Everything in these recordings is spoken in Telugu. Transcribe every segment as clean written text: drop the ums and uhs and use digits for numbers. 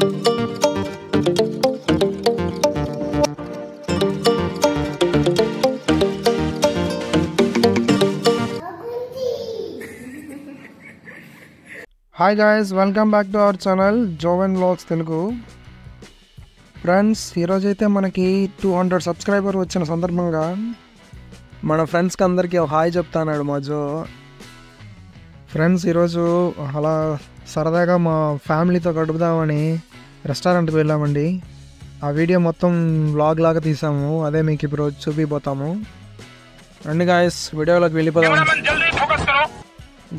Hi guys, welcome back to our channel Joven vlogs Telugu. Friends, ఈరోజు అయితే మనకి 200 సబ్స్క్రైబర్ వచ్చిన సందర్భంగా మన ఫ్రెండ్స్కి అందరికీ హాయ్ చెప్తాన్నాడు మా జో. ఫ్రెండ్స్, ఈరోజు అలా సరదాగా మా ఫ్యామిలీతో గడుపుదామని రెస్టారెంట్కి వెళ్ళామండి. ఆ వీడియో మొత్తం వ్లాగ్ లాగా తీసాము, అదే మీకు ఇప్పుడు చూపిపోతాము. రండి గాయస్, వీడియోలోకి వెళ్ళిపోదాం.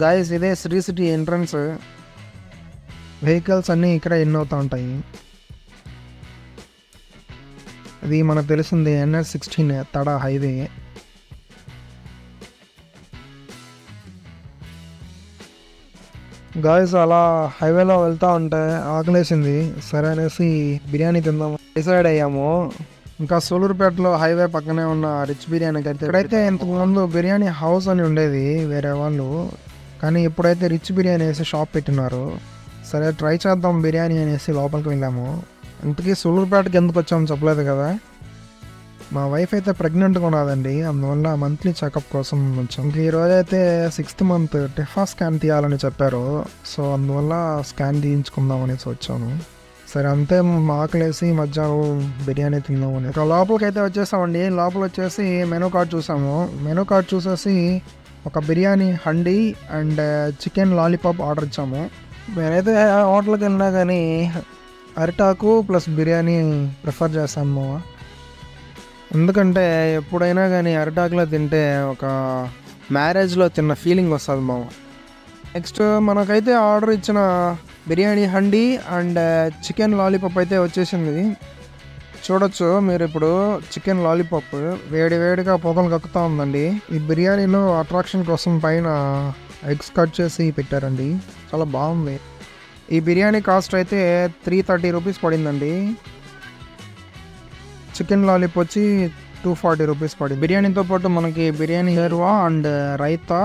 గాయస్, ఇదే శ్రీ సిటీ ఎంట్రన్స్. వెహికల్స్ అన్నీ ఇక్కడ ఎన్ని అవుతూ ఉంటాయి. అది మనకు తెలిసింది NH16 తడ హైవే. గాయస్, అలా హైవేలో వెళ్తూ ఉంటే ఆకలేసింది. సరే అనేసి బిర్యానీ తిందాము డిసైడ్ అయ్యాము. ఇంకా సూలూరుపేటలో హైవే పక్కనే ఉన్న రిచ్ బిర్యానీకి అయితే ఇక్కడైతే ఇంతకుముందు బిర్యానీ హౌస్ అని ఉండేది వేరే వాళ్ళు, కానీ ఇప్పుడైతే రిచ్ బిర్యానీ వేసి షాప్ పెట్టినారు. సరే ట్రై చేద్దాం బిర్యానీ అనేసి లోపలికి వెళ్ళాము. ఇంతకీ సూలూరుపేటకి ఎందుకు వచ్చామో చెప్పలేదు కదా. మా వైఫ్ అయితే ప్రెగ్నెంట్గా ఉన్నదండి, అందువల్ల మంత్లీ చెకప్ కోసం వచ్చాం. ఇంక ఈరోజు అయితే 6th month టెఫా స్కాన్ తీయాలని చెప్పారు. సో అందువల్ల స్కాన్ తీయించుకుందాం అనేసి వచ్చాను. సరే అంతే, ఆకలేసి మధ్యాహ్నం బిర్యానీ తిందామని ఇక లోపలికి అయితే వచ్చేసామండి. లోపల వచ్చేసి మెనూ కార్డ్ చూసాము. మెనూ కార్డ్ చూసేసి ఒక biryani handi and chicken lollipop order ఇచ్చాము. నేనైతే హోటల్కి వెళ్ళినా కానీ అరిటాకు ప్లస్ బిర్యానీ ప్రిఫర్ చేస్తాను. ఎందుకంటే ఎప్పుడైనా కానీ అరిటాకులో తింటే ఒక మ్యారేజ్లో తిన్న ఫీలింగ్ వస్తుంది మామ. నెక్స్ట్ మనకైతే ఆర్డర్ ఇచ్చిన biryani handi and chicken lollipop అయితే వచ్చేసింది. చూడొచ్చు మీరు ఇప్పుడు చికెన్ లాలీపాప్ వేడి వేడిగా పొగలు కక్కుతూ ఉందండి. ఈ బిర్యానీలో అట్రాక్షన్ కోసం పైన ఎగ్స్ కట్ చేసి పెట్టారండి, చాలా బాగుంది. ఈ బిర్యానీ కాస్ట్ అయితే 330 రూపీస్ పడిందండి. చికెన్ లాలీపాప్ వచ్చి 240 రూపీస్ పడింది. బిర్యానీతో పాటు మనకి బిర్యానీ హెర్వా అండ్ రైతా,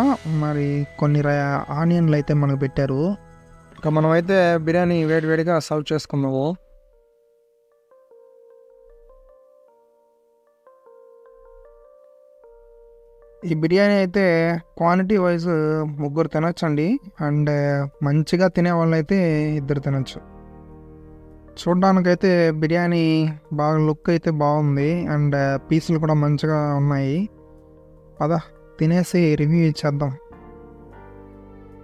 మరి కొన్ని ఆనియన్లు అయితే మనకు పెట్టారు. ఇంకా మనం అయితే బిర్యానీ వేడివేడిగా సర్వ్ చేసుకున్నాము. ఈ బిర్యానీ అయితే క్వాంటిటీ వైజ్ 3 తినొచ్చండి, అండ్ మంచిగా తినే వాళ్ళు అయితే 2 తినొచ్చు. చూడడానికైతే బిర్యానీ బాగా లుక్ అయితే బాగుంది, అండ్ పీసులు కూడా మంచిగా ఉన్నాయి. పద తినేసి రివ్యూ ఇచ్చేద్దాం.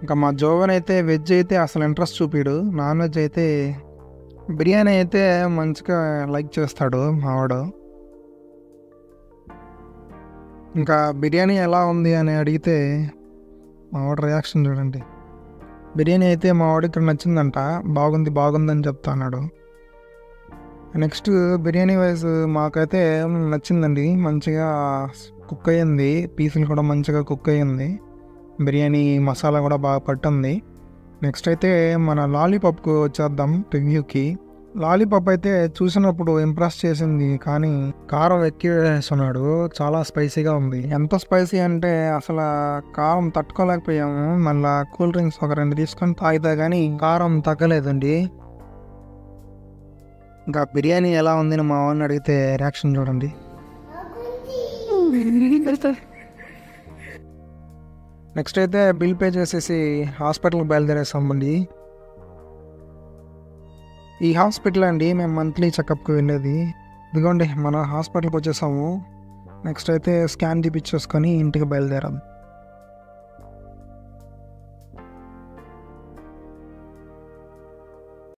ఇంకా మా జోవన్ అయితే వెజ్ అయితే అసలు ఇంట్రెస్ట్ చూపిడు, నాన్ వెజ్ అయితే బిర్యానీ అయితే మంచిగా లైక్ చేస్తాడు మావాడు. ఇంకా బిర్యానీ ఎలా ఉంది అని అడిగితే మావాడి రియాక్షన్ చూడండి. బిర్యానీ అయితే మావాడికి ఇక్కడ నచ్చిందంట, బాగుందని చెప్తాన్నాడు. నెక్స్ట్ బిర్యానీ వైజ్ మాకైతే నచ్చిందండి, మంచిగా కుక్ అయ్యింది, పీసులు కూడా మంచిగా కుక్ అయ్యింది, బిర్యానీ మసాలా కూడా బాగా పట్టింది. నెక్స్ట్ అయితే మన లాలీపాప్కు వచ్చేద్దాం రివ్యూకి. లాలీపాప్ అయితే చూసినప్పుడు ఇంప్రెస్ చేసింది, కానీ కారం ఎక్కువ వేస్తున్నాడు, చాలా స్పైసీగా ఉంది. ఎంత స్పైసీ అంటే అసలు కారం తట్టుకోలేకపోయాము. మళ్ళీ కూల్ డ్రింక్స్ ఒక 2 తీసుకొని తాగితే కానీ కారం తగ్గలేదండి. ఇంకా బిర్యానీ ఎలా ఉంది మా వాడిని అడిగితే రియాక్షన్ చూడండి. నెక్స్ట్ అయితే బిల్ పే చేసేసి హాస్పిటల్కి బయలుదేరేసామండి. ఈ హాస్పిటల్ అండి మేము మంత్లీ చెకప్కి వెళ్ళేది. ఇదిగోండి మన హాస్పిటల్కి వచ్చేసాము. నెక్స్ట్ అయితే స్కాన్ తీపిచ్చేసుకొని ఇంటికి బయలుదేరాం.